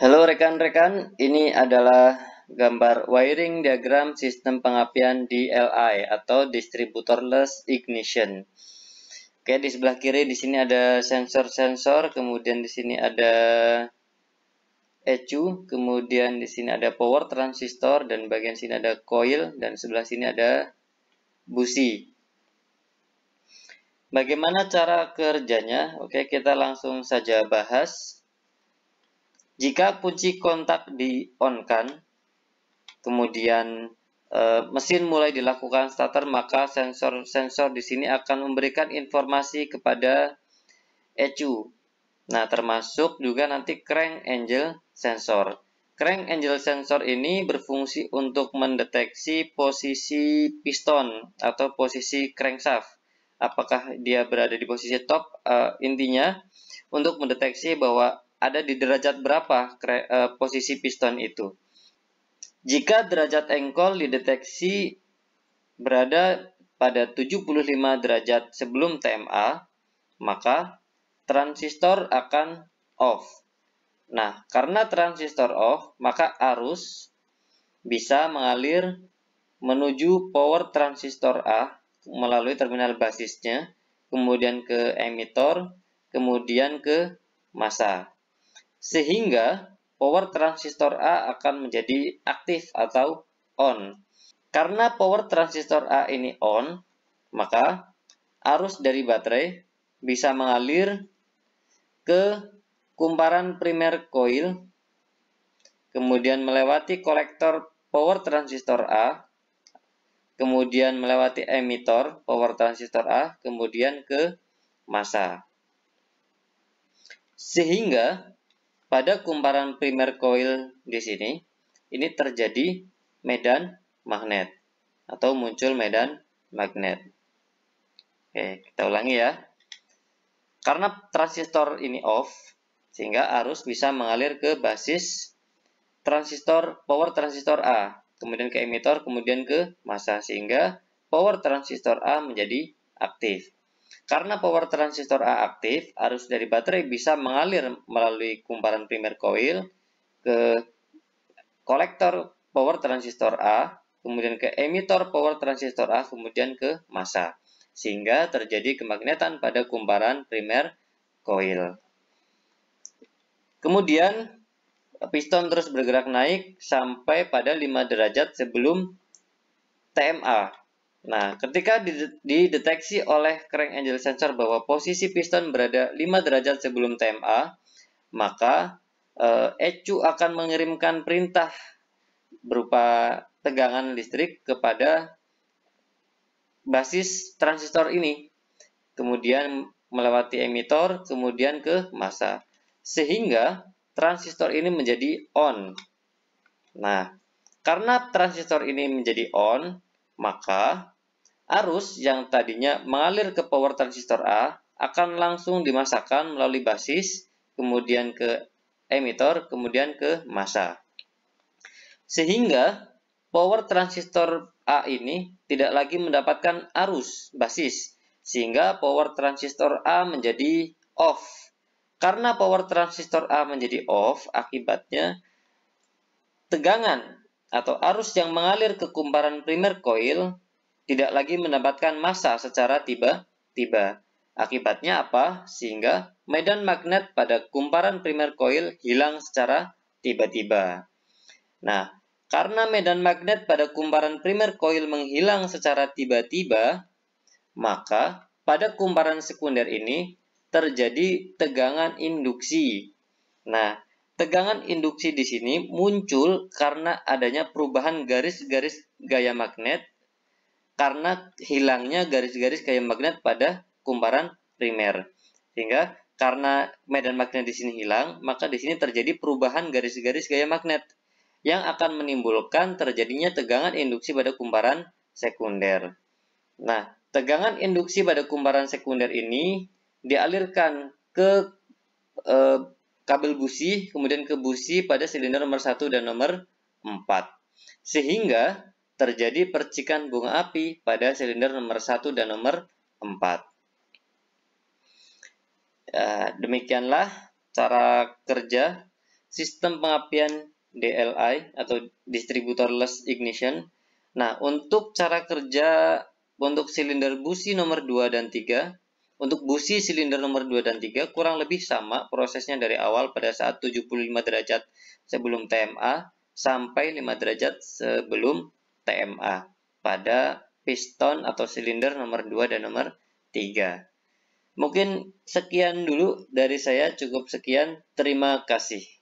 Halo rekan-rekan, ini adalah gambar wiring diagram sistem pengapian DLI atau distributorless ignition. Oke, di sebelah kiri di sini ada sensor-sensor, kemudian di sini ada ECU, kemudian di sini ada power transistor dan bagian sini ada coil dan sebelah sini ada busi. Bagaimana cara kerjanya? Oke, kita langsung saja bahas. Jika kunci kontak di-on-kan, kemudian mesin mulai dilakukan starter, maka sensor-sensor di sini akan memberikan informasi kepada ECU. Nah, termasuk juga nanti crank angle sensor. Crank angle sensor ini berfungsi untuk mendeteksi posisi piston atau posisi crankshaft. Apakah dia berada di posisi top? Intinya untuk mendeteksi bahwa ada di derajat berapa posisi piston itu. Jika derajat engkol dideteksi berada pada 75 derajat sebelum TMA, maka transistor akan off. Nah, karena transistor off, maka arus bisa mengalir menuju power transistor A melalui terminal basisnya, kemudian ke emitor, kemudian ke massa. Sehingga power transistor A akan menjadi aktif atau on. Karena power transistor A ini on, maka arus dari baterai bisa mengalir ke kumparan primer coil, kemudian melewati kolektor power transistor A, kemudian melewati emitor power transistor A, kemudian ke massa. Sehingga pada kumparan primer coil di sini, ini terjadi medan magnet atau muncul medan magnet. Oke, kita ulangi ya. Karena transistor ini off, sehingga arus bisa mengalir ke basis transistor power transistor A, kemudian ke emitor, kemudian ke massa, sehingga power transistor A menjadi aktif. Karena power transistor A aktif, arus dari baterai bisa mengalir melalui kumparan primer coil ke kolektor power transistor A, kemudian ke emitor power transistor A, kemudian ke massa. Sehingga terjadi kemagnetan pada kumparan primer coil. Kemudian piston terus bergerak naik sampai pada 5 derajat sebelum TMA. Nah, ketika dideteksi oleh crank angle sensor bahwa posisi piston berada 5 derajat sebelum TMA, maka ECU akan mengirimkan perintah berupa tegangan listrik kepada basis transistor ini, kemudian melewati emitor, kemudian ke massa, sehingga transistor ini menjadi on. Nah, karena transistor ini menjadi on, maka arus yang tadinya mengalir ke power transistor A akan langsung dimasakkan melalui basis, kemudian ke emitor, kemudian ke massa. Sehingga power transistor A ini tidak lagi mendapatkan arus basis, sehingga power transistor A menjadi off. Karena power transistor A menjadi off, akibatnya tegangan atau arus yang mengalir ke kumparan primer coil tidak lagi mendapatkan massa secara tiba-tiba. Akibatnya apa? Sehingga medan magnet pada kumparan primer coil hilang secara tiba-tiba. Nah, karena medan magnet pada kumparan primer coil menghilang secara tiba-tiba, maka pada kumparan sekunder ini terjadi tegangan induksi. Nah, tegangan induksi di sini muncul karena adanya perubahan garis-garis gaya magnet karena hilangnya garis-garis gaya magnet pada kumparan primer. Sehingga karena medan magnet di sini hilang, maka di sini terjadi perubahan garis-garis gaya magnet yang akan menimbulkan terjadinya tegangan induksi pada kumparan sekunder. Nah, tegangan induksi pada kumparan sekunder ini dialirkan ke kabel busi, kemudian ke busi pada silinder nomor 1 dan nomor 4. Sehingga terjadi percikan bunga api pada silinder nomor 1 dan nomor 4. Demikianlah cara kerja sistem pengapian DLI atau distributorless ignition. Nah, untuk cara kerja untuk silinder busi nomor 2 dan 3, untuk busi silinder nomor 2 dan 3 kurang lebih sama prosesnya dari awal pada saat 75 derajat sebelum TMA sampai 5 derajat sebelum TMA pada piston atau silinder nomor 2 dan nomor 3. Mungkin sekian dulu dari saya, cukup sekian. Terima kasih.